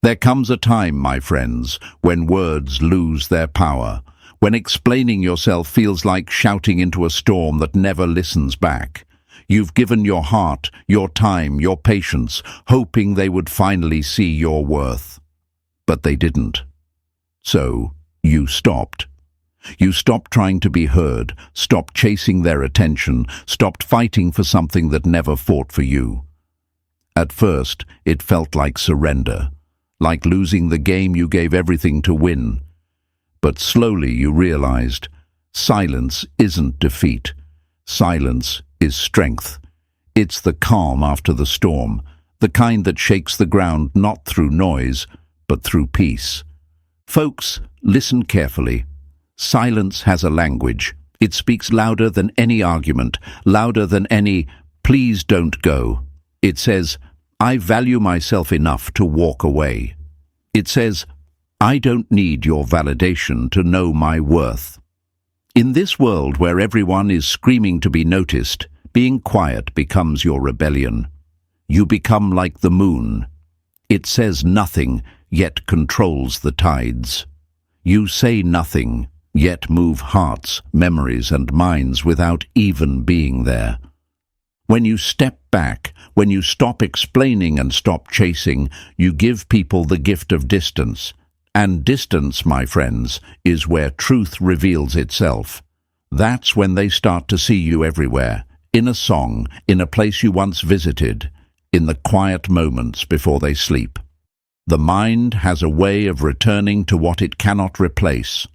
There comes a time, my friends, when words lose their power, when explaining yourself feels like shouting into a storm that never listens back. You've given your heart, your time, your patience, hoping they would finally see your worth. But they didn't. So, you stopped. You stopped trying to be heard, stopped chasing their attention, stopped fighting for something that never fought for you. At first, it felt like surrender, like losing the game you gave everything to win. But slowly you realized, silence isn't defeat. Silence is strength. It's the calm after the storm, the kind that shakes the ground not through noise, but through peace. Folks, listen carefully. Silence has a language. It speaks louder than any argument, louder than any, "please don't go." It says, "I value myself enough to walk away." It says, "I don't need your validation to know my worth." In this world where everyone is screaming to be noticed, being quiet becomes your rebellion. You become like the moon. It says nothing, yet controls the tides. You say nothing, yet move hearts, memories, and minds without even being there. When you step back, when you stop explaining and stop chasing, you give people the gift of distance. And distance, my friends, is where truth reveals itself. That's when they start to see you everywhere, in a song, in a place you once visited, in the quiet moments before they sleep. The mind has a way of returning to what it cannot replace.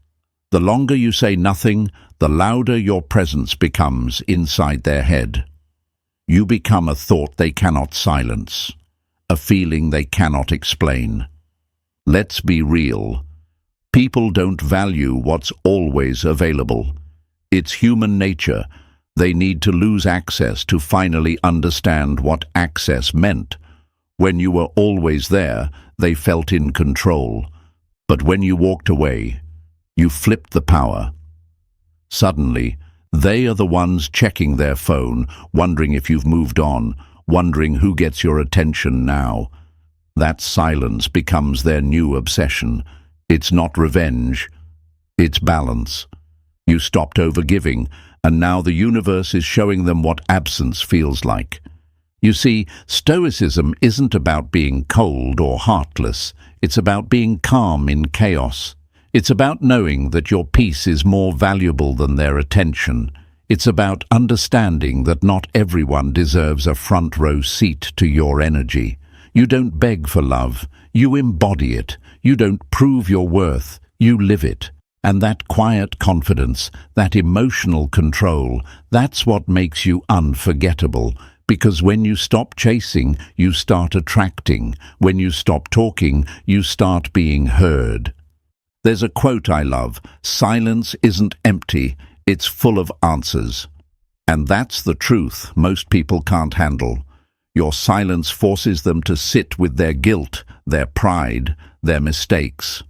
The longer you say nothing, the louder your presence becomes inside their head. You become a thought they cannot silence, a feeling they cannot explain. Let's be real. People don't value what's always available. It's human nature. They need to lose access to finally understand what access meant. When you were always there, they felt in control. But when you walked away, you flipped the power. Suddenly, they are the ones checking their phone, wondering if you've moved on, wondering who gets your attention now. That silence becomes their new obsession. It's not revenge, it's balance. You stopped overgiving, and now the universe is showing them what absence feels like. You see, stoicism isn't about being cold or heartless. It's about being calm in chaos. It's about knowing that your peace is more valuable than their attention. It's about understanding that not everyone deserves a front row seat to your energy. You don't beg for love, you embody it. You don't prove your worth, you live it. And that quiet confidence, that emotional control, that's what makes you unforgettable. Because when you stop chasing, you start attracting. When you stop talking, you start being heard. There's a quote I love, "Silence isn't empty, it's full of answers." And that's the truth most people can't handle. Your silence forces them to sit with their guilt, their pride, their mistakes.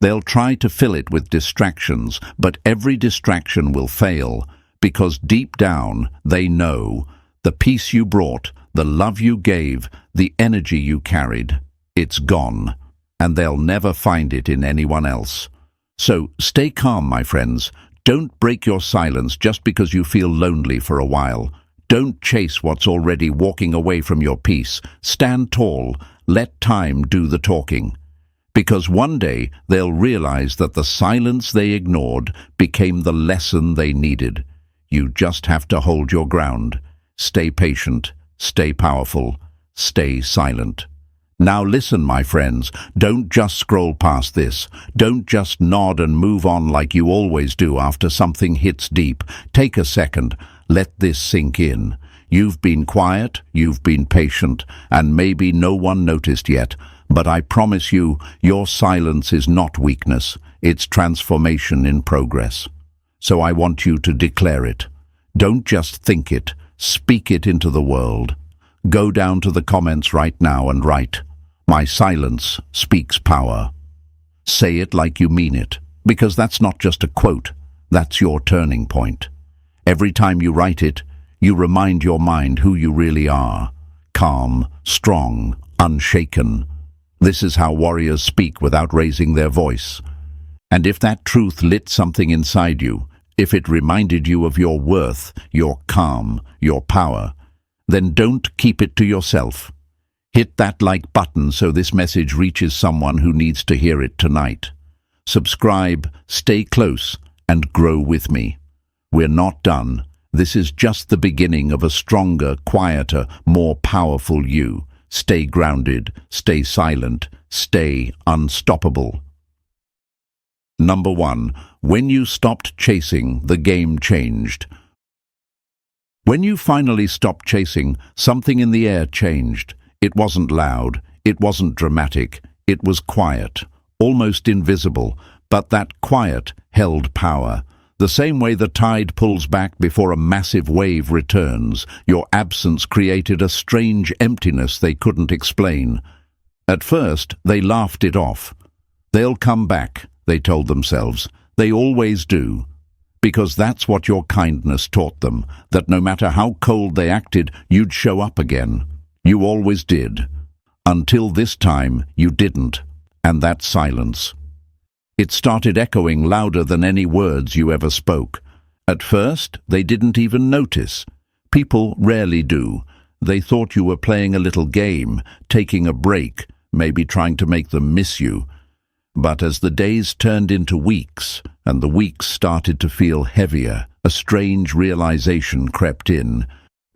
They'll try to fill it with distractions, but every distraction will fail, because deep down they know the peace you brought, the love you gave, the energy you carried, it's gone, and they'll never find it in anyone else. So stay calm, my friends. Don't break your silence just because you feel lonely for a while. Don't chase what's already walking away from your peace. Stand tall. Let time do the talking. Because one day they'll realize that the silence they ignored became the lesson they needed. You just have to hold your ground. Stay patient, stay powerful, stay silent. Now listen, my friends, don't just scroll past this. Don't just nod and move on like you always do after something hits deep. Take a second, let this sink in. You've been quiet, you've been patient, and maybe no one noticed yet. But I promise you, your silence is not weakness, it's transformation in progress. So I want you to declare it. Don't just think it, speak it into the world. Go down to the comments right now and write, "My silence speaks power." Say it like you mean it, because that's not just a quote, that's your turning point. Every time you write it, you remind your mind who you really are. Calm, strong, unshaken. This is how warriors speak without raising their voice. And if that truth lit something inside you, if it reminded you of your worth, your calm, your power, then don't keep it to yourself. Hit that like button so this message reaches someone who needs to hear it tonight. Subscribe, stay close, and grow with me. We're not done. This is just the beginning of a stronger, quieter, more powerful you. Stay grounded, stay silent, stay unstoppable. Number 1. When you stopped chasing, the game changed. When you finally stopped chasing, something in the air changed. It wasn't loud, it wasn't dramatic, it was quiet, almost invisible, but that quiet held power. The same way the tide pulls back before a massive wave returns, your absence created a strange emptiness they couldn't explain. At first, they laughed it off. They'll come back, they told themselves. They always do. Because that's what your kindness taught them, that no matter how cold they acted, you'd show up again. You always did. Until this time, you didn't. And that silence. It started echoing louder than any words you ever spoke. At first, they didn't even notice. People rarely do. They thought you were playing a little game, taking a break, maybe trying to make them miss you. But as the days turned into weeks, and the weeks started to feel heavier, a strange realization crept in.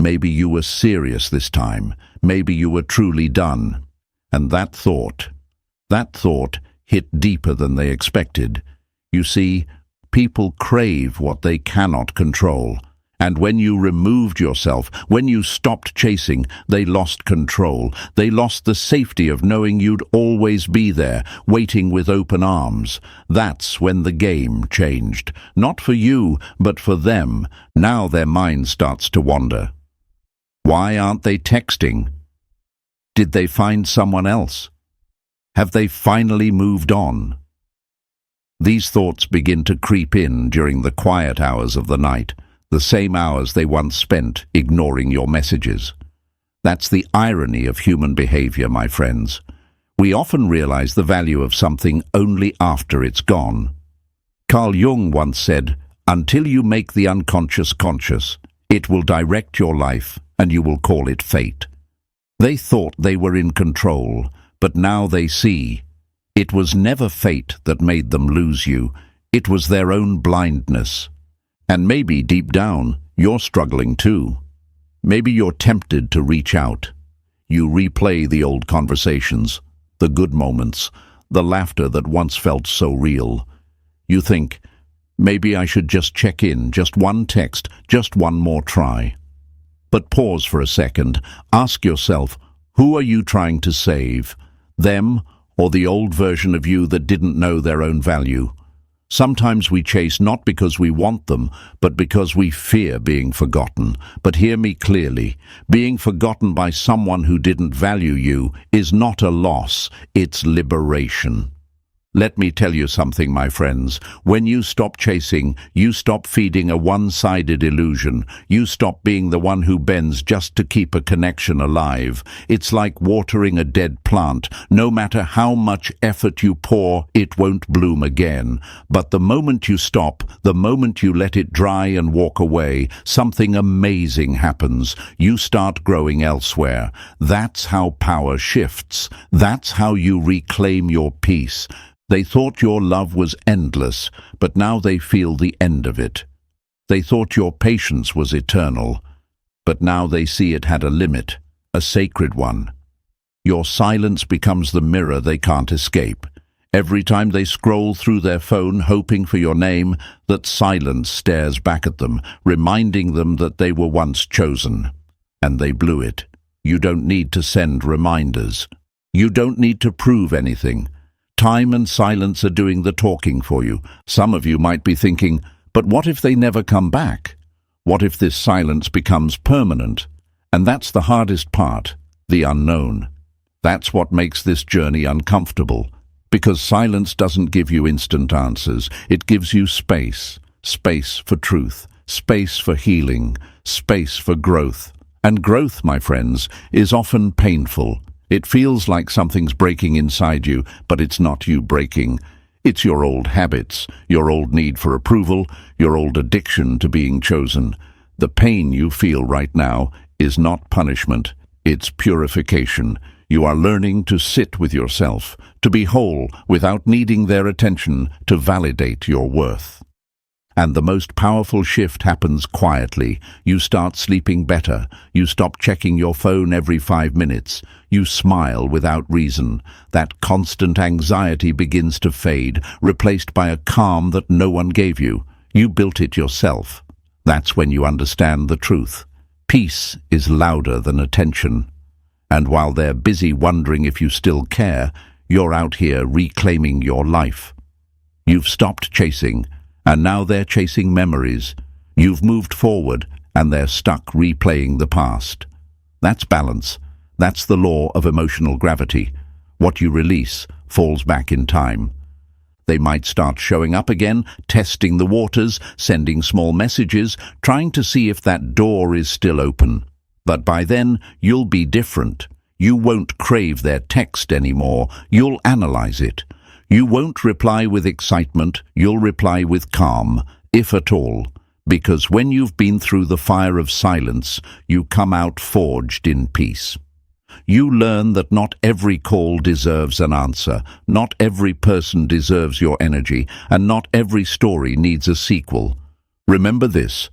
Maybe you were serious this time. Maybe you were truly done. And that thought hit deeper than they expected. You see, people crave what they cannot control. And when you removed yourself, when you stopped chasing, they lost control. They lost the safety of knowing you'd always be there, waiting with open arms. That's when the game changed. Not for you, but for them. Now their mind starts to wander. Why aren't they texting? Did they find someone else? Have they finally moved on? These thoughts begin to creep in during the quiet hours of the night, the same hours they once spent ignoring your messages. That's the irony of human behavior, my friends. We often realize the value of something only after it's gone. Carl Jung once said, "Until you make the unconscious conscious, it will direct your life and you will call it fate." They thought they were in control, but now they see. It was never fate that made them lose you. It was their own blindness. And maybe deep down, you're struggling too. Maybe you're tempted to reach out. You replay the old conversations, the good moments, the laughter that once felt so real. You think, maybe I should just check in, just one text, just one more try. But pause for a second. Ask yourself, who are you trying to save? Them or the old version of you that didn't know their own value? Sometimes we chase not because we want them, but because we fear being forgotten. But hear me clearly. Being forgotten by someone who didn't value you is not a loss, it's liberation. Let me tell you something, my friends. When you stop chasing, you stop feeding a one-sided illusion. You stop being the one who bends just to keep a connection alive. It's like watering a dead plant. No matter how much effort you pour, it won't bloom again. But the moment you stop, the moment you let it dry and walk away, something amazing happens. You start growing elsewhere. That's how power shifts. That's how you reclaim your peace. They thought your love was endless, but now they feel the end of it. They thought your patience was eternal, but now they see it had a limit, a sacred one. Your silence becomes the mirror they can't escape. Every time they scroll through their phone hoping for your name, that silence stares back at them, reminding them that they were once chosen. And they blew it. You don't need to send reminders. You don't need to prove anything. Time and silence are doing the talking for you. Some of you might be thinking, but what if they never come back? What if this silence becomes permanent? And that's the hardest part, the unknown. That's what makes this journey uncomfortable. Because silence doesn't give you instant answers. It gives you space. Space for truth. Space for healing. Space for growth. And growth, my friends, is often painful. It feels like something's breaking inside you, but it's not you breaking. It's your old habits, your old need for approval, your old addiction to being chosen. The pain you feel right now is not punishment, it's purification. You are learning to sit with yourself, to be whole without needing their attention to validate your worth. And the most powerful shift happens quietly. You start sleeping better. You stop checking your phone every 5 minutes. You smile without reason. That constant anxiety begins to fade, replaced by a calm that no one gave you. You built it yourself. That's when you understand the truth. Peace is louder than attention. And while they're busy wondering if you still care, you're out here reclaiming your life. You've stopped chasing, and now they're chasing memories. You've moved forward, and they're stuck replaying the past. That's balance. That's the law of emotional gravity. What you release falls back in time. They might start showing up again, testing the waters, sending small messages, trying to see if that door is still open. But by then, you'll be different. You won't crave their text anymore. You'll analyze it. You won't reply with excitement, you'll reply with calm, if at all, because when you've been through the fire of silence, you come out forged in peace. You learn that not every call deserves an answer, not every person deserves your energy, and not every story needs a sequel. Remember this: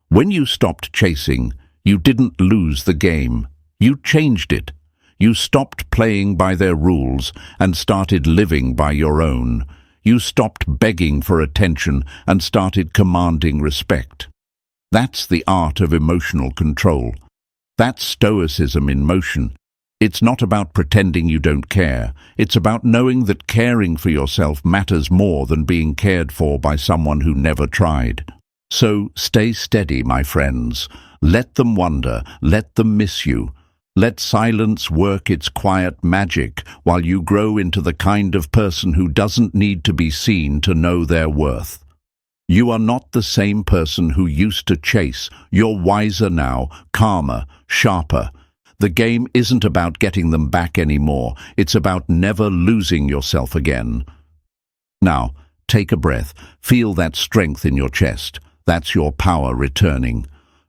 when you stopped chasing, you didn't lose the game. You changed it. You stopped playing by their rules and started living by your own. You stopped begging for attention and started commanding respect. That's the art of emotional control. That's stoicism in motion. It's not about pretending you don't care. It's about knowing that caring for yourself matters more than being cared for by someone who never tried. So stay steady, my friends. Let them wonder. Let them miss you. Let silence work its quiet magic while you grow into the kind of person who doesn't need to be seen to know their worth. You are not the same person who used to chase. You're wiser now, calmer, sharper. The game isn't about getting them back anymore. It's about never losing yourself again. Now, take a breath. Feel that strength in your chest. That's your power returning.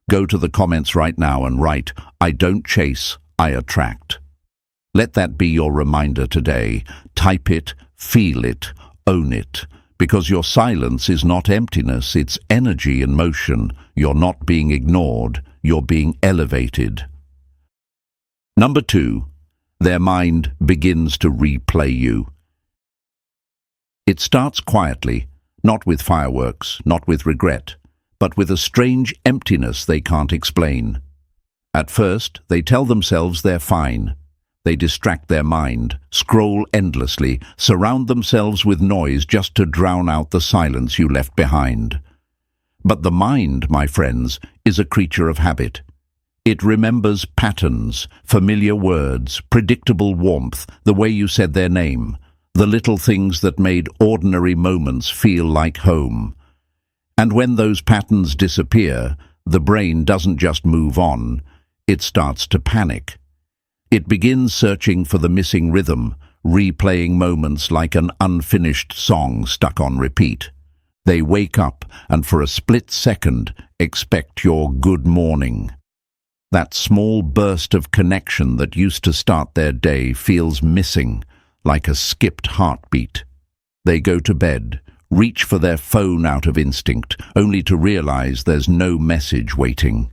Go to the comments right now and write, "I don't chase, I attract." Let that be your reminder today. Type it, feel it, own it. Because your silence is not emptiness, it's energy in motion. You're not being ignored, you're being elevated. Number 2, their mind begins to replay you. It starts quietly, not with fireworks, not with regret, but with a strange emptiness they can't explain. At first, they tell themselves they're fine. They distract their mind, scroll endlessly, surround themselves with noise just to drown out the silence you left behind. But the mind, my friends, is a creature of habit. It remembers patterns, familiar words, predictable warmth, the way you said their name, the little things that made ordinary moments feel like home. And when those patterns disappear, the brain doesn't just move on, it starts to panic. It begins searching for the missing rhythm, replaying moments like an unfinished song stuck on repeat. They wake up and for a split second expect your good morning. That small burst of connection that used to start their day feels missing, like a skipped heartbeat. They go to bed, reach for their phone out of instinct, only to realize there's no message waiting.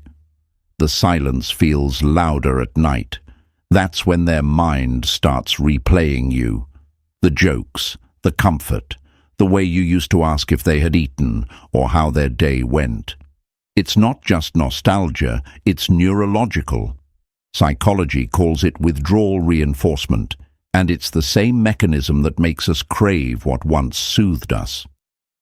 The silence feels louder at night. That's when their mind starts replaying you. The jokes, the comfort, the way you used to ask if they had eaten or how their day went. It's not just nostalgia, it's neurological. Psychology calls it withdrawal reinforcement, and it's the same mechanism that makes us crave what once soothed us.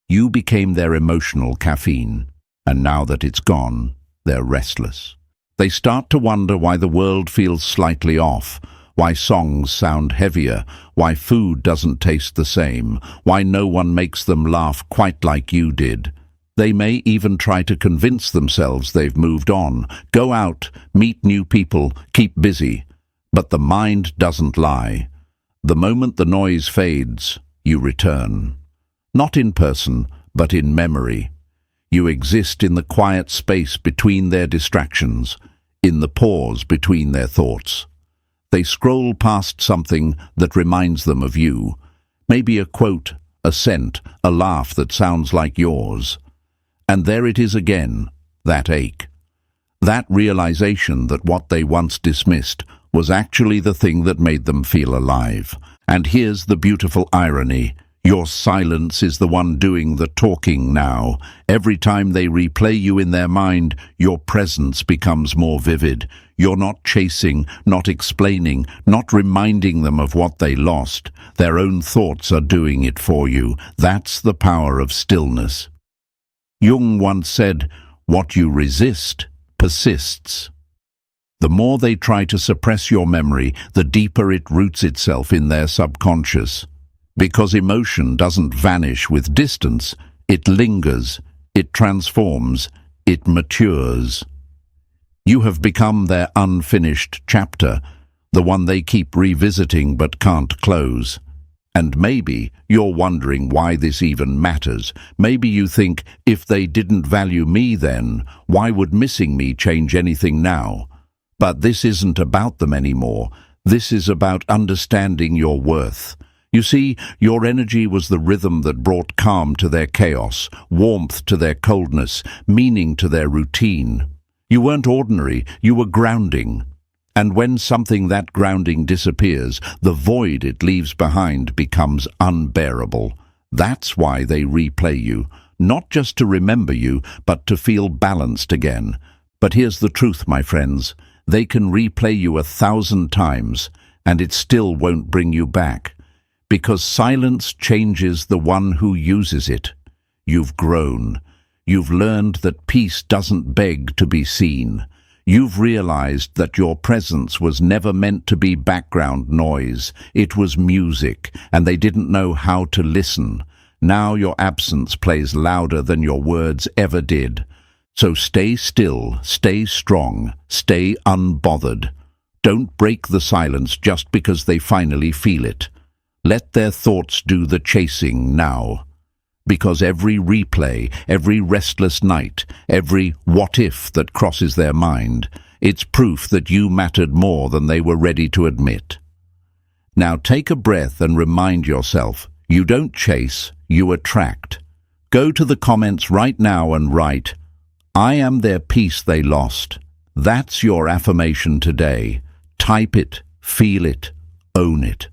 You became their emotional caffeine, and now that it's gone, they're restless. They start to wonder why the world feels slightly off, why songs sound heavier, why food doesn't taste the same, why no one makes them laugh quite like you did. They may even try to convince themselves they've moved on, go out, meet new people, keep busy. But the mind doesn't lie. The moment the noise fades, you return. Not in person, but in memory. You exist in the quiet space between their distractions, in the pause between their thoughts. They scroll past something that reminds them of you. Maybe a quote, a scent, a laugh that sounds like yours. And there it is again, that ache. That realization that what they once dismissed was actually the thing that made them feel alive. And here's the beautiful irony. Your silence is the one doing the talking now. Every time they replay you in their mind, your presence becomes more vivid. You're not chasing, not explaining, not reminding them of what they lost. Their own thoughts are doing it for you. That's the power of stillness. Jung once said, "What you resist persists." The more they try to suppress your memory, the deeper it roots itself in their subconscious. Because emotion doesn't vanish with distance, it lingers, it transforms, it matures. You have become their unfinished chapter, the one they keep revisiting but can't close. And maybe you're wondering why this even matters. Maybe you think, if they didn't value me then, why would missing me change anything now? But this isn't about them anymore. This is about understanding your worth. You see, your energy was the rhythm that brought calm to their chaos, warmth to their coldness, meaning to their routine. You weren't ordinary, you were grounding. And when something that grounding disappears, the void it leaves behind becomes unbearable. That's why they replay you, not just to remember you, but to feel balanced again. But here's the truth, my friends. They can replay you 1,000 times, and it still won't bring you back. Because silence changes the one who uses it. You've grown. You've learned that peace doesn't beg to be seen. You've realized that your presence was never meant to be background noise. It was music, and they didn't know how to listen. Now your absence plays louder than your words ever did. So stay still, stay strong, stay unbothered. Don't break the silence just because they finally feel it. Let their thoughts do the chasing now. Because every replay, every restless night, every what-if that crosses their mind, it's proof that you mattered more than they were ready to admit. Now take a breath and remind yourself, you don't chase, you attract. Go to the comments right now and write, "I am their peace they lost." That's your affirmation today. Type it, feel it, own it.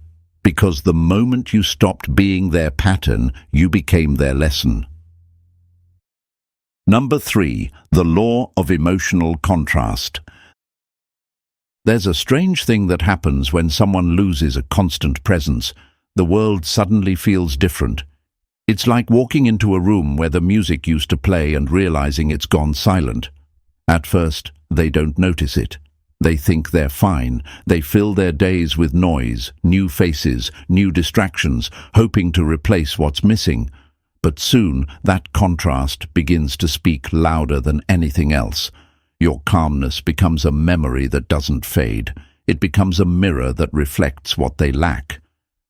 Because the moment you stopped being their pattern, you became their lesson. Number 3, the law of emotional contrast. There's a strange thing that happens when someone loses a constant presence. The world suddenly feels different. It's like walking into a room where the music used to play and realizing it's gone silent. At first, they don't notice it. They think they're fine. They fill their days with noise, new faces, new distractions, hoping to replace what's missing. But soon, that contrast begins to speak louder than anything else. Your calmness becomes a memory that doesn't fade. It becomes a mirror that reflects what they lack.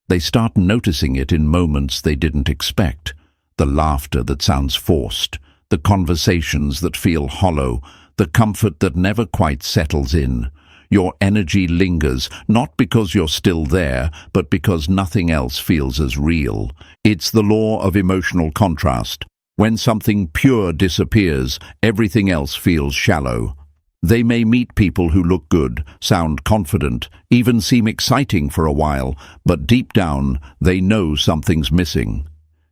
They start noticing it in moments they didn't expect. The laughter that sounds forced, the conversations that feel hollow, the comfort that never quite settles in. Your energy lingers, not because you're still there, but because nothing else feels as real. It's the law of emotional contrast. When something pure disappears, everything else feels shallow. They may meet people who look good, sound confident, even seem exciting for a while, but deep down, they know something's missing.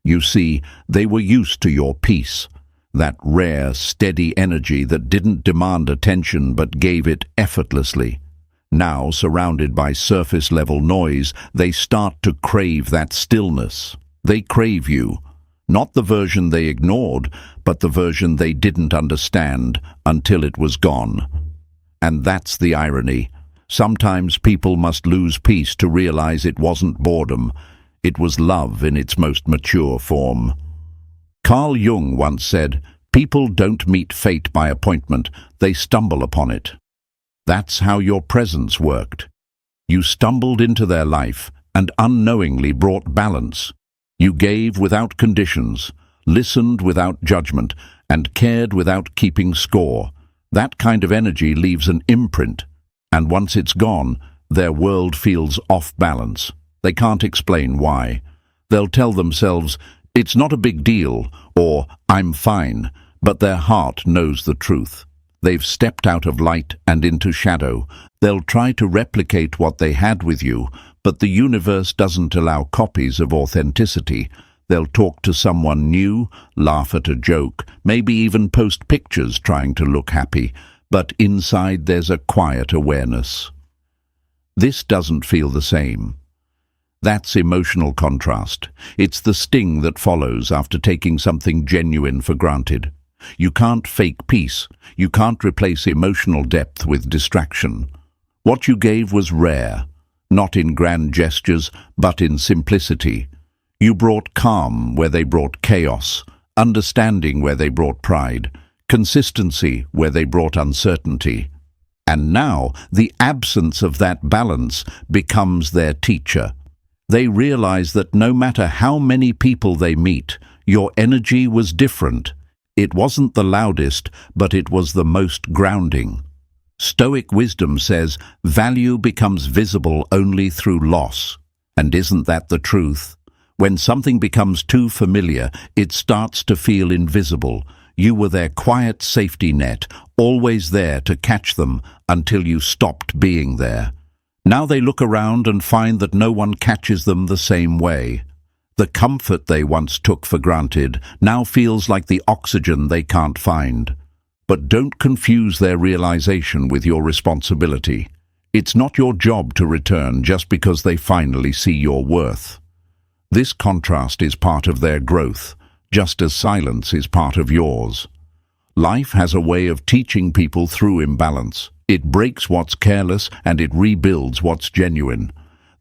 You see, they were used to your peace. That rare, steady energy that didn't demand attention but gave it effortlessly. Now, surrounded by surface-level noise, they start to crave that stillness. They crave you. Not the version they ignored, but the version they didn't understand until it was gone. And that's the irony. Sometimes people must lose peace to realize it wasn't boredom. It was love in its most mature form. Carl Jung once said, "People don't meet fate by appointment, they stumble upon it." That's how your presence worked. You stumbled into their life and unknowingly brought balance. You gave without conditions, listened without judgment, and cared without keeping score. That kind of energy leaves an imprint, and once it's gone, their world feels off balance. They can't explain why. They'll tell themselves, "It's not a big deal," or "I'm fine," but their heart knows the truth. They've stepped out of light and into shadow. They'll try to replicate what they had with you, but the universe doesn't allow copies of authenticity. They'll talk to someone new, laugh at a joke, maybe even post pictures trying to look happy, but inside there's a quiet awareness. This doesn't feel the same. That's emotional contrast. It's the sting that follows after taking something genuine for granted. You can't fake peace. You can't replace emotional depth with distraction. What you gave was rare, not in grand gestures, but in simplicity. You brought calm where they brought chaos, understanding where they brought pride, consistency where they brought uncertainty. And now the absence of that balance becomes their teacher. They realize that no matter how many people they meet, your energy was different. It wasn't the loudest, but it was the most grounding. Stoic wisdom says value becomes visible only through loss. And isn't that the truth? When something becomes too familiar, it starts to feel invisible. You were their quiet safety net, always there to catch them until you stopped being there. Now they look around and find that no one catches them the same way. The comfort they once took for granted now feels like the oxygen they can't find. But don't confuse their realization with your responsibility. It's not your job to return just because they finally see your worth. This contrast is part of their growth, just as silence is part of yours. Life has a way of teaching people through imbalance. It breaks what's careless and it rebuilds what's genuine.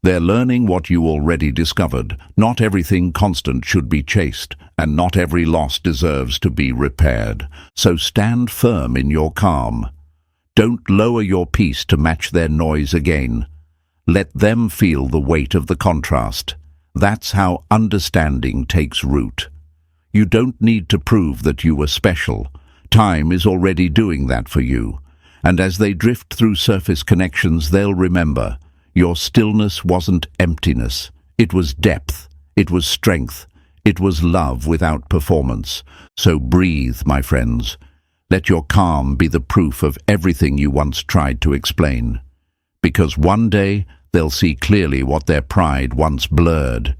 They're learning what you already discovered. Not everything constant should be chased, and not every loss deserves to be repaired. So stand firm in your calm. Don't lower your peace to match their noise again. Let them feel the weight of the contrast. That's how understanding takes root. You don't need to prove that you were special. Time is already doing that for you. And as they drift through surface connections, they'll remember, your stillness wasn't emptiness. It was depth. It was strength. It was love without performance. So breathe, my friends. Let your calm be the proof of everything you once tried to explain. Because one day, they'll see clearly what their pride once blurred.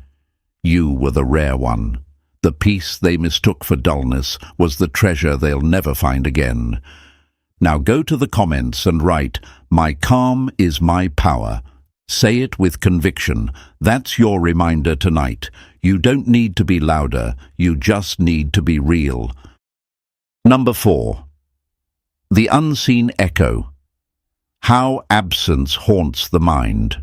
You were the rare one. The peace they mistook for dullness was the treasure they'll never find again. Now go to the comments and write, "My calm is my power." Say it with conviction. That's your reminder tonight. You don't need to be louder. You just need to be real. Number 4. The unseen echo. How absence haunts the mind.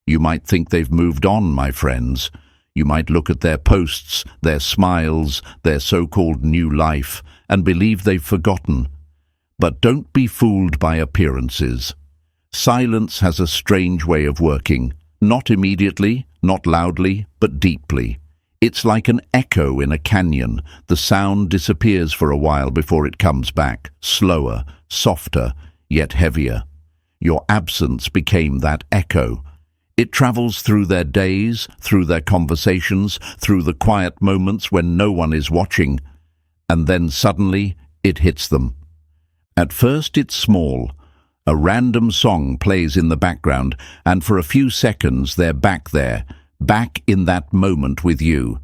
You might think they've moved on, my friends. You might look at their posts, their smiles, their so-called new life, and believe they've forgotten. But don't be fooled by appearances. Silence has a strange way of working, not immediately, not loudly, but deeply. It's like an echo in a canyon. The sound disappears for a while before it comes back, slower, softer, yet heavier. Your absence became that echo. It travels through their days, through their conversations, through the quiet moments when no one is watching, and then suddenly it hits them. At first it's small. A random song plays in the background, and for a few seconds they're back there, back in that moment with you.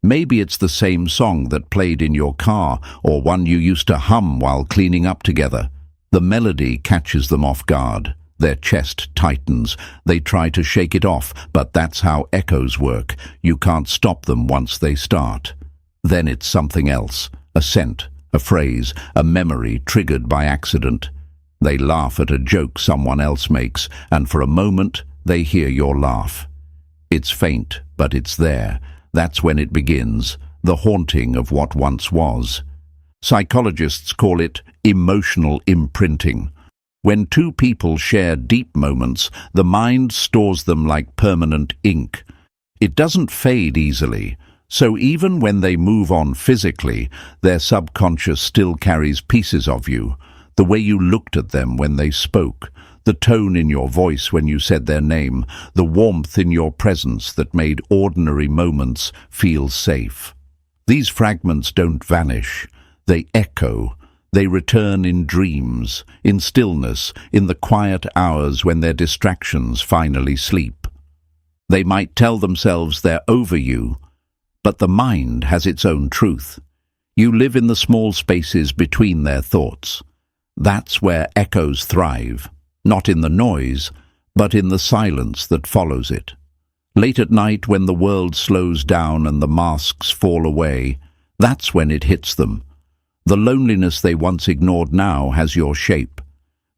Maybe it's the same song that played in your car, or one you used to hum while cleaning up together. The melody catches them off guard. Their chest tightens. They try to shake it off, but that's how echoes work. You can't stop them once they start. Then it's something else, a scent, a phrase, a memory triggered by accident. They laugh at a joke someone else makes, and for a moment they hear your laugh. It's faint, but it's there. That's when it begins, the haunting of what once was. Psychologists call it emotional imprinting. When two people share deep moments, the mind stores them like permanent ink. It doesn't fade easily, so even when they move on physically, their subconscious still carries pieces of you. The way you looked at them when they spoke, the tone in your voice when you said their name, the warmth in your presence that made ordinary moments feel safe. These fragments don't vanish. They echo. They return in dreams, in stillness, in the quiet hours when their distractions finally sleep. They might tell themselves they're over you, but the mind has its own truth. You live in the small spaces between their thoughts. That's where echoes thrive, not in the noise, but in the silence that follows it. Late at night, when the world slows down and the masks fall away, that's when it hits them. The loneliness they once ignored now has your shape.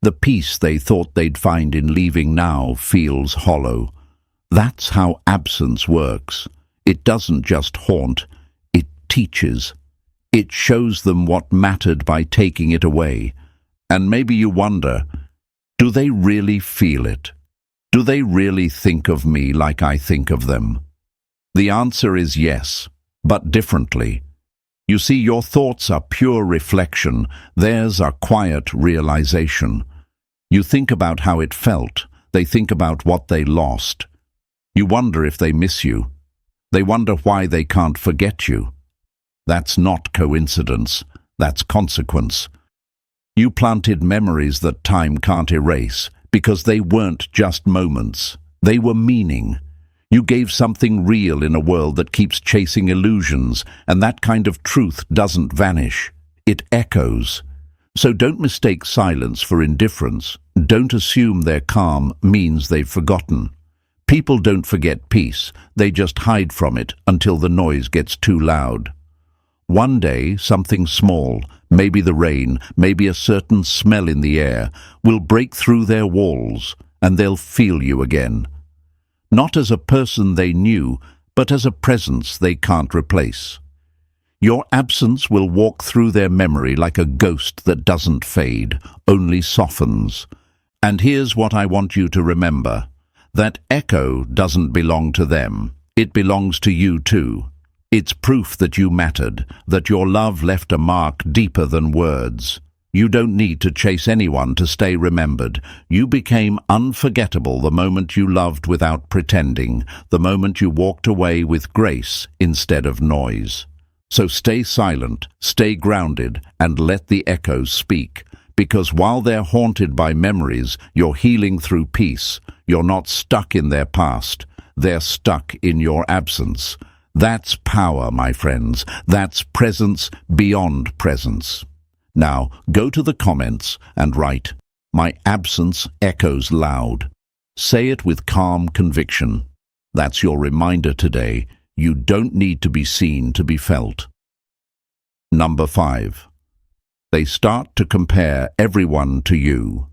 The peace they thought they'd find in leaving now feels hollow. That's how absence works. It doesn't just haunt, it teaches. It shows them what mattered by taking it away. And maybe you wonder, do they really feel it? Do they really think of me like I think of them? The answer is yes, but differently. You see, your thoughts are pure reflection, theirs are quiet realization. You think about how it felt, they think about what they lost. You wonder if they miss you. They wonder why they can't forget you. That's not coincidence, that's consequence. You planted memories that time can't erase, because they weren't just moments, they were meaning. You gave something real in a world that keeps chasing illusions, and that kind of truth doesn't vanish. It echoes. So don't mistake silence for indifference. Don't assume their calm means they've forgotten. People don't forget peace, they just hide from it until the noise gets too loud. One day, something small, maybe the rain, maybe a certain smell in the air, will break through their walls, and they'll feel you again. Not as a person they knew, but as a presence they can't replace. Your absence will walk through their memory like a ghost that doesn't fade, only softens. And here's what I want you to remember. That echo doesn't belong to them. It belongs to you too. It's proof that you mattered, that your love left a mark deeper than words. You don't need to chase anyone to stay remembered. You became unforgettable the moment you loved without pretending, the moment you walked away with grace instead of noise. So stay silent, stay grounded, and let the echoes speak. Because while they're haunted by memories, you're healing through peace. You're not stuck in their past. They're stuck in your absence. That's power, my friends. That's presence beyond presence. Now, go to the comments and write, "My absence echoes loud." Say it with calm conviction. That's your reminder today. You don't need to be seen to be felt. Number 5. They start to compare everyone to you.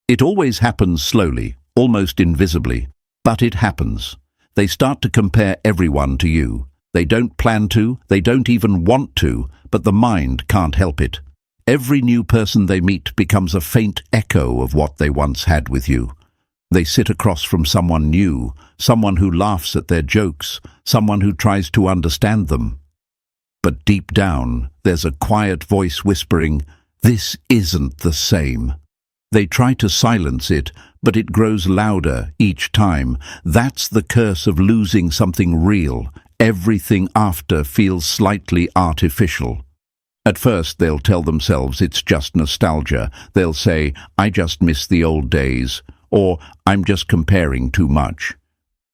It always happens slowly, almost invisibly, but it happens. They start to compare everyone to you. They don't plan to, they don't even want to, but the mind can't help it. Every new person they meet becomes a faint echo of what they once had with you. They sit across from someone new, someone who laughs at their jokes, someone who tries to understand them. But deep down, there's a quiet voice whispering, "This isn't the same." They try to silence it, but it grows louder each time. That's the curse of losing something real. Everything after feels slightly artificial. At first, they'll tell themselves it's just nostalgia. They'll say, "I just miss the old days," or "I'm just comparing too much."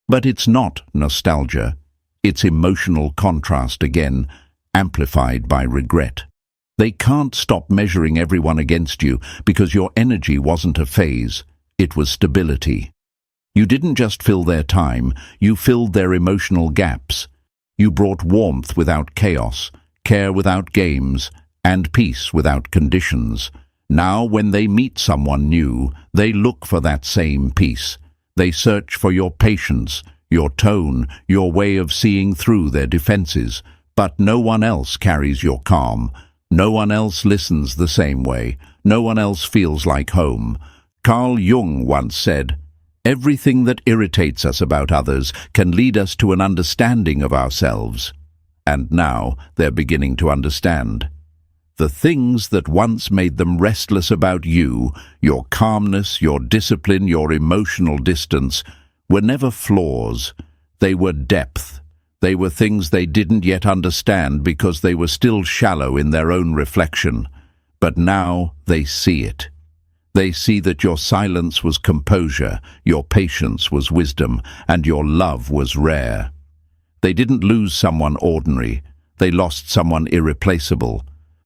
But it's not nostalgia. It's emotional contrast again, amplified by regret. They can't stop measuring everyone against you because your energy wasn't a phase, it was stability. You didn't just fill their time, you filled their emotional gaps. You brought warmth without chaos, care without games, and peace without conditions. Now, when they meet someone new, they look for that same peace. They search for your patience, your tone, your way of seeing through their defenses. But no one else carries your calm. No one else listens the same way. No one else feels like home. Carl Jung once said, "Everything that irritates us about others can lead us to an understanding of ourselves." And now they're beginning to understand. The things that once made them restless about you, your calmness, your discipline, your emotional distance, were never flaws. They were depth. They were things they didn't yet understand because they were still shallow in their own reflection. But now they see it. They see that your silence was composure, your patience was wisdom, and your love was rare. They didn't lose someone ordinary. They lost someone irreplaceable.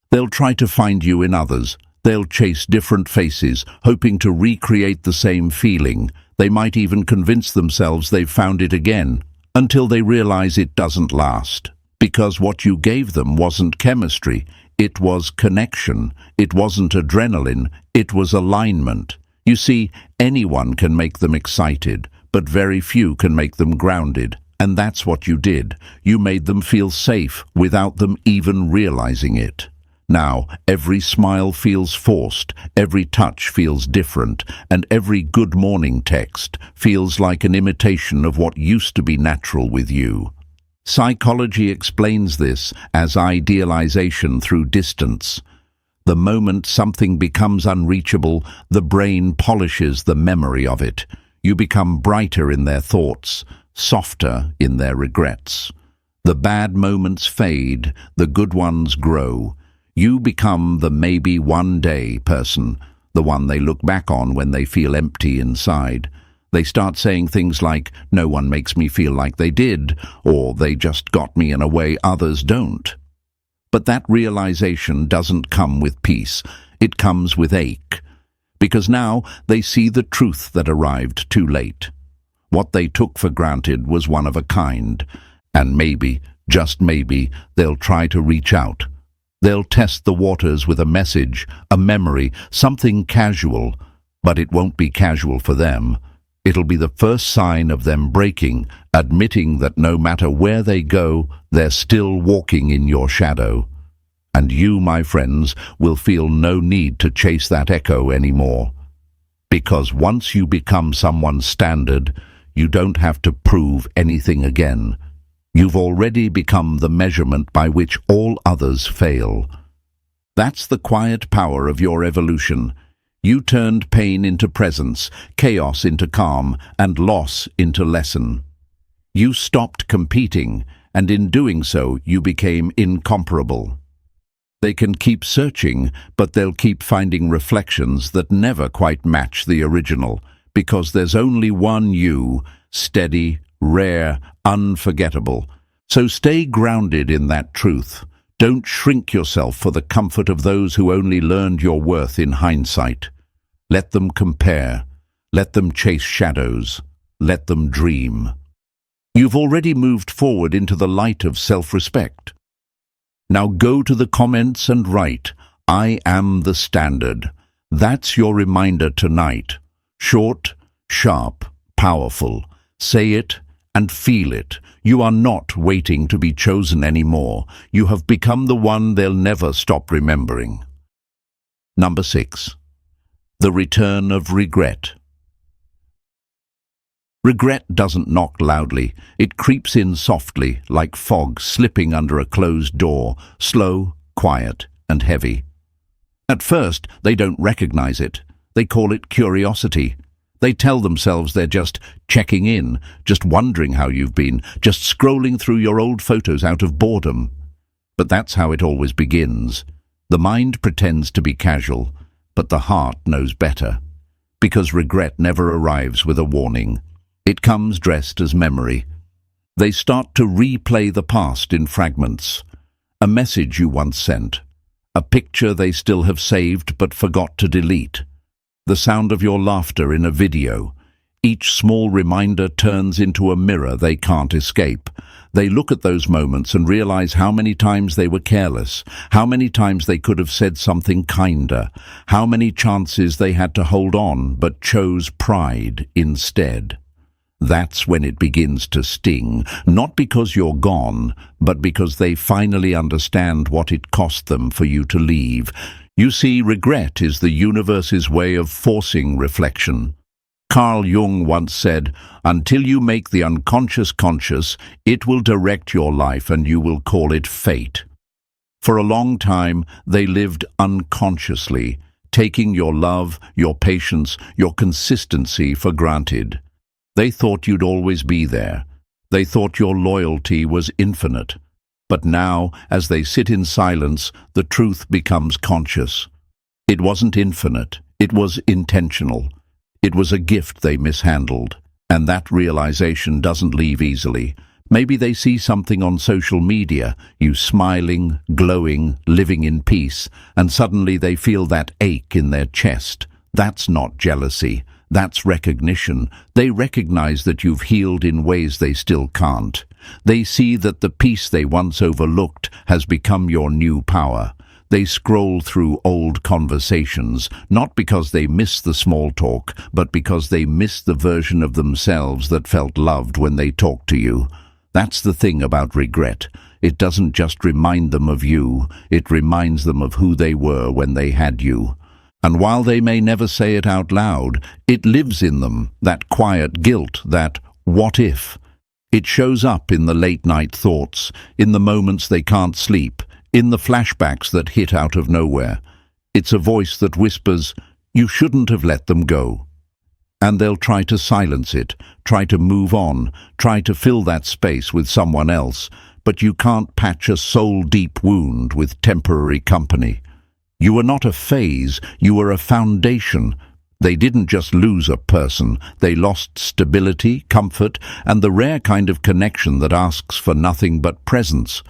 They'll try to find you in others. They'll chase different faces, hoping to recreate the same feeling. They might even convince themselves they've found it again, until they realize it doesn't last. Because what you gave them wasn't chemistry. It was connection. It wasn't adrenaline. It was alignment. You see, anyone can make them excited, but very few can make them grounded. And that's what you did. You made them feel safe without them even realizing it. Now, every smile feels forced, every touch feels different, and every good morning text feels like an imitation of what used to be natural with you. Psychology explains this as idealization through distance. The moment something becomes unreachable, the brain polishes the memory of it. You become brighter in their thoughts, softer in their regrets. The bad moments fade, the good ones grow. You become the maybe one day person, the one they look back on when they feel empty inside. They start saying things like, "No one makes me feel like they did," or "They just got me in a way others don't." But that realization doesn't come with peace. It comes with ache. Because now they see the truth that arrived too late. What they took for granted was one of a kind. And maybe, just maybe, they'll try to reach out. They'll test the waters with a message, a memory, something casual. But it won't be casual for them. It'll be the first sign of them breaking, admitting that no matter where they go, they're still walking in your shadow. And you, my friends, will feel no need to chase that echo anymore. Because once you become someone's standard, you don't have to prove anything again. You've already become the measurement by which all others fail. That's the quiet power of your evolution. You turned pain into presence, chaos into calm, and loss into lesson. You stopped competing, and in doing so, you became incomparable. They can keep searching, but they'll keep finding reflections that never quite match the original, because there's only one you, steady, rare, unforgettable. So stay grounded in that truth. Don't shrink yourself for the comfort of those who only learned your worth in hindsight. Let them compare. Let them chase shadows. Let them dream. You've already moved forward into the light of self-respect. Now go to the comments and write, "I am the standard." That's your reminder tonight. Short, sharp, powerful. Say it and feel it. You are not waiting to be chosen anymore. You have become the one they'll never stop remembering. Number 6. The return of regret. Regret doesn't knock loudly. It creeps in softly, like fog slipping under a closed door, slow, quiet, and heavy. At first, they don't recognize it. They call it curiosity. They tell themselves they're just checking in, just wondering how you've been, just scrolling through your old photos out of boredom. But that's how it always begins. The mind pretends to be casual, but the heart knows better. Because regret never arrives with a warning. It comes dressed as memory. They start to replay the past in fragments. A message you once sent. A picture they still have saved but forgot to delete. The sound of your laughter in a video. Each small reminder turns into a mirror they can't escape. They look at those moments and realize how many times they were careless, how many times they could have said something kinder, how many chances they had to hold on but chose pride instead. That's when it begins to sting, not because you're gone, but because they finally understand what it cost them for you to leave. You see, regret is the universe's way of forcing reflection. Carl Jung once said, "Until you make the unconscious conscious, it will direct your life and you will call it fate." For a long time, they lived unconsciously, taking your love, your patience, your consistency for granted. They thought you'd always be there. They thought your loyalty was infinite. But now, as they sit in silence, the truth becomes conscious. It wasn't infinite, it was intentional. It was a gift they mishandled, and that realization doesn't leave easily. Maybe they see something on social media, you smiling, glowing, living in peace, and suddenly they feel that ache in their chest. That's not jealousy. That's recognition. They recognize that you've healed in ways they still can't. They see that the peace they once overlooked has become your new power. They scroll through old conversations, not because they miss the small talk, but because they miss the version of themselves that felt loved when they talked to you. That's the thing about regret. It doesn't just remind them of you, it reminds them of who they were when they had you. And while they may never say it out loud, it lives in them, that quiet guilt, that what if. It shows up in the late-night thoughts, in the moments they can't sleep, in the flashbacks that hit out of nowhere. It's a voice that whispers, "You shouldn't have let them go." And they'll try to silence it, try to move on, try to fill that space with someone else, but you can't patch a soul-deep wound with temporary company. You were not a phase, you were a foundation. They didn't just lose a person, they lost stability, comfort, and the rare kind of connection that asks for nothing but presence.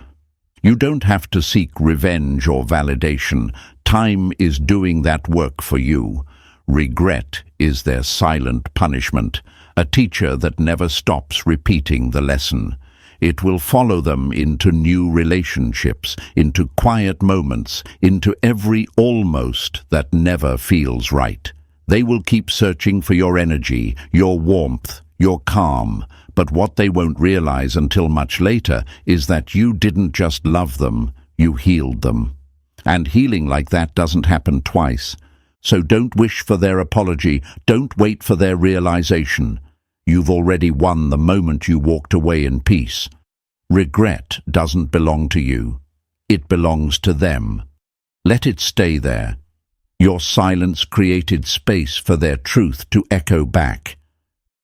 You don't have to seek revenge or validation. Time is doing that work for you. Regret is their silent punishment, a teacher that never stops repeating the lesson. It will follow them into new relationships, into quiet moments, into every almost that never feels right. They will keep searching for your energy, your warmth, your calm. But what they won't realize until much later is that you didn't just love them, you healed them. And healing like that doesn't happen twice. So don't wish for their apology, don't wait for their realization. You've already won the moment you walked away in peace. Regret doesn't belong to you. It belongs to them. Let it stay there. Your silence created space for their truth to echo back.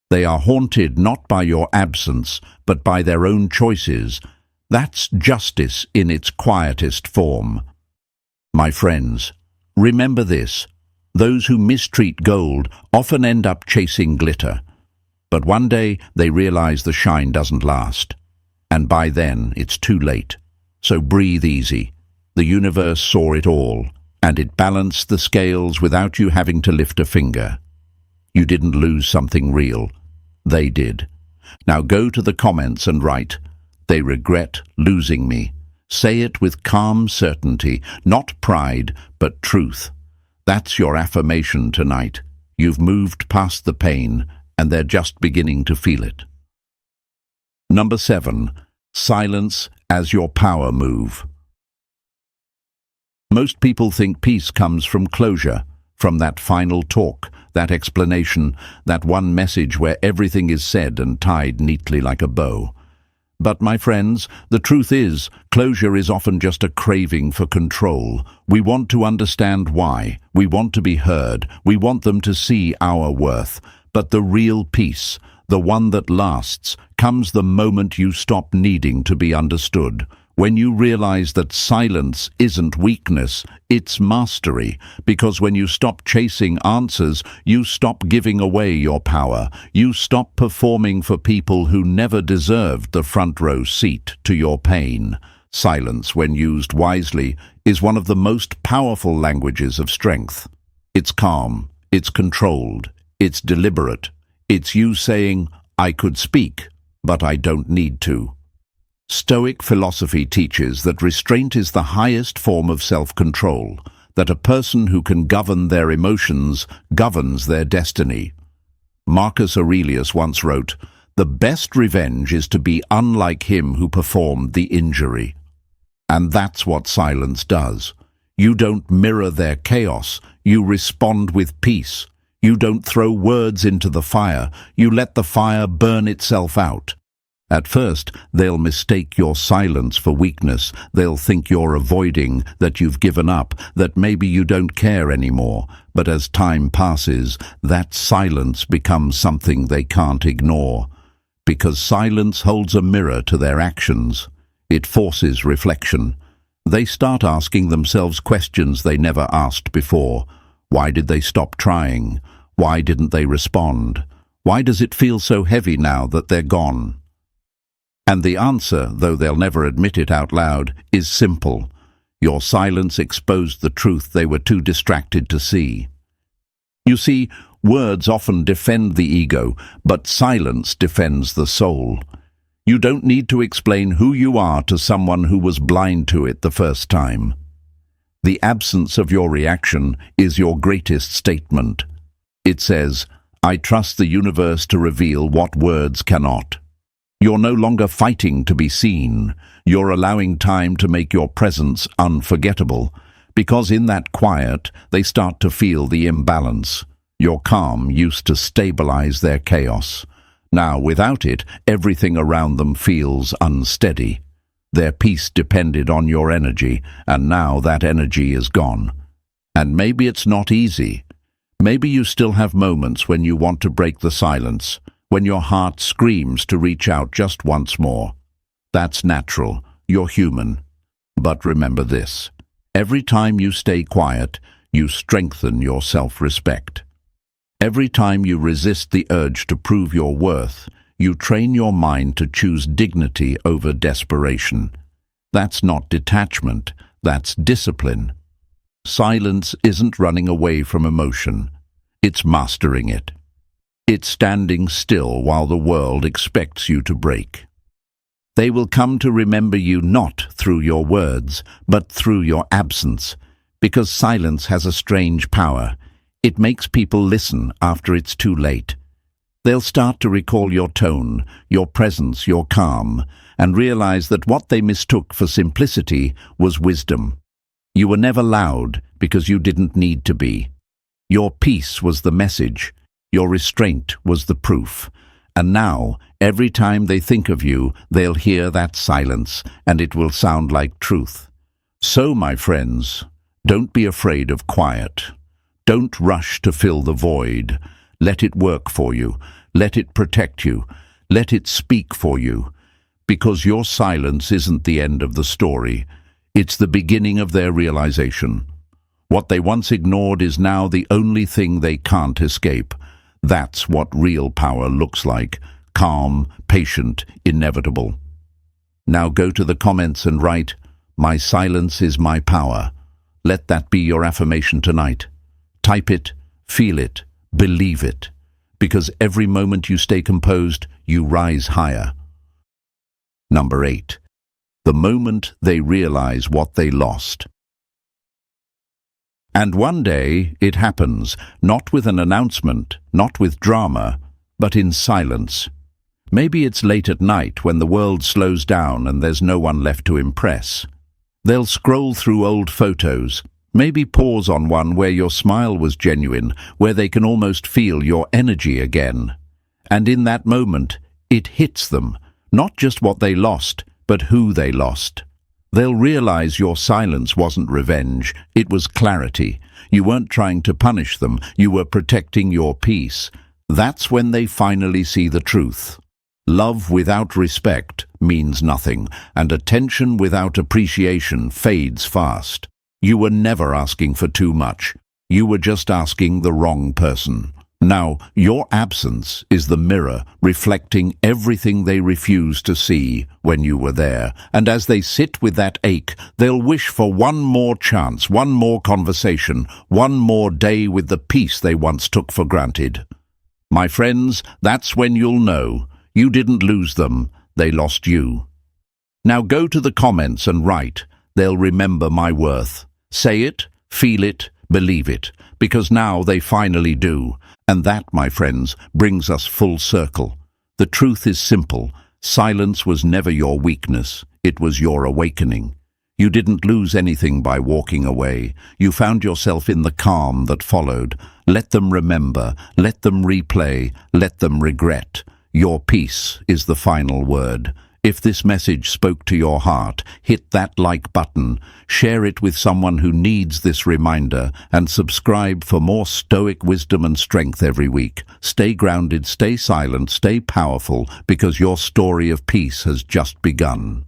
They are haunted not by your absence, but by their own choices. That's justice in its quietest form. My friends, remember this. Those who mistreat gold often end up chasing glitter. But one day they realize the shine doesn't last. And by then it's too late. So breathe easy. The universe saw it all, and it balanced the scales without you having to lift a finger. You didn't lose something real. They did. Now go to the comments and write, "They regret losing me." Say it with calm certainty, not pride, but truth. That's your affirmation tonight. You've moved past the pain, and they're just beginning to feel it. Number 7. Silence as your power move. Most people think peace comes from closure, from that final talk, that explanation, that one message where everything is said and tied neatly like a bow. But, my friends, the truth is, closure is often just a craving for control. We want to understand why. We want to be heard. We want them to see our worth. But the real peace, the one that lasts, comes the moment you stop needing to be understood. When you realize that silence isn't weakness, it's mastery. Because when you stop chasing answers, you stop giving away your power. You stop performing for people who never deserved the front row seat to your pain. Silence, when used wisely, is one of the most powerful languages of strength. It's calm, it's controlled, it's deliberate. It's you saying, "I could speak, but I don't need to." Stoic philosophy teaches that restraint is the highest form of self-control, that a person who can govern their emotions governs their destiny. Marcus Aurelius once wrote, The best revenge is to be unlike him who performed the injury. And that's what silence does. You don't mirror their chaos, you respond with peace. You don't throw words into the fire, you let the fire burn itself out. At first, they'll mistake your silence for weakness. They'll think you're avoiding, that you've given up, that maybe you don't care anymore. But as time passes, that silence becomes something they can't ignore. Because silence holds a mirror to their actions. It forces reflection. They start asking themselves questions they never asked before. Why did they stop trying? Why didn't they respond? Why does it feel so heavy now that they're gone? And the answer, though they'll never admit it out loud, is simple. Your silence exposed the truth they were too distracted to see. You see, words often defend the ego, but silence defends the soul. You don't need to explain who you are to someone who was blind to it the first time. The absence of your reaction is your greatest statement. It says, I trust the universe to reveal what words cannot. You're no longer fighting to be seen. You're allowing time to make your presence unforgettable, because in that quiet, they start to feel the imbalance. Your calm used to stabilize their chaos. Now, without it, everything around them feels unsteady. Their peace depended on your energy, and now that energy is gone. And maybe it's not easy. Maybe you still have moments when you want to break the silence, when your heart screams to reach out just once more. That's natural. You're human. But remember this. Every time you stay quiet, you strengthen your self-respect. Every time you resist the urge to prove your worth, you train your mind to choose dignity over desperation. That's not detachment, that's discipline. Silence isn't running away from emotion. It's mastering it. It's standing still while the world expects you to break. They will come to remember you not through your words, but through your absence, because silence has a strange power. It makes people listen after it's too late. They'll start to recall your tone, your presence, your calm, and realize that what they mistook for simplicity was wisdom. You were never loud because you didn't need to be. Your peace was the message. Your restraint was the proof. And now, every time they think of you, they'll hear that silence, and it will sound like truth. So, my friends, don't be afraid of quiet. Don't rush to fill the void. Let it work for you. Let it protect you. Let it speak for you. Because your silence isn't the end of the story. It's the beginning of their realization. What they once ignored is now the only thing they can't escape. That's what real power looks like. Calm, patient, inevitable. Now go to the comments and write, "My silence is my power." Let that be your affirmation tonight. Type it, feel it, believe it. Because every moment you stay composed, you rise higher. Number 8. The moment they realize what they lost. And one day it happens, not with an announcement, not with drama, but in silence. Maybe it's late at night when the world slows down and there's no one left to impress. They'll scroll through old photos, maybe pause on one where your smile was genuine, where they can almost feel your energy again. And in that moment, it hits them, not just what they lost, but who they lost. They'll realize your silence wasn't revenge, it was clarity. You weren't trying to punish them, you were protecting your peace. That's when they finally see the truth. Love without respect means nothing, and attention without appreciation fades fast. You were never asking for too much. You were just asking the wrong person. Now, your absence is the mirror reflecting everything they refused to see when you were there. And as they sit with that ache, they'll wish for one more chance, one more conversation, one more day with the peace they once took for granted. My friends, that's when you'll know. You didn't lose them, they lost you. Now go to the comments and write, "They'll remember my worth." Say it, feel it, believe it, because now they finally do. And that, my friends, brings us full circle. The truth is simple. Silence was never your weakness. It was your awakening. You didn't lose anything by walking away. You found yourself in the calm that followed. Let them remember, let them replay, let them regret. Your peace is the final word. If this message spoke to your heart, hit that like button, share it with someone who needs this reminder, and subscribe for more stoic wisdom and strength every week. Stay grounded, stay silent, stay powerful, because your story of peace has just begun.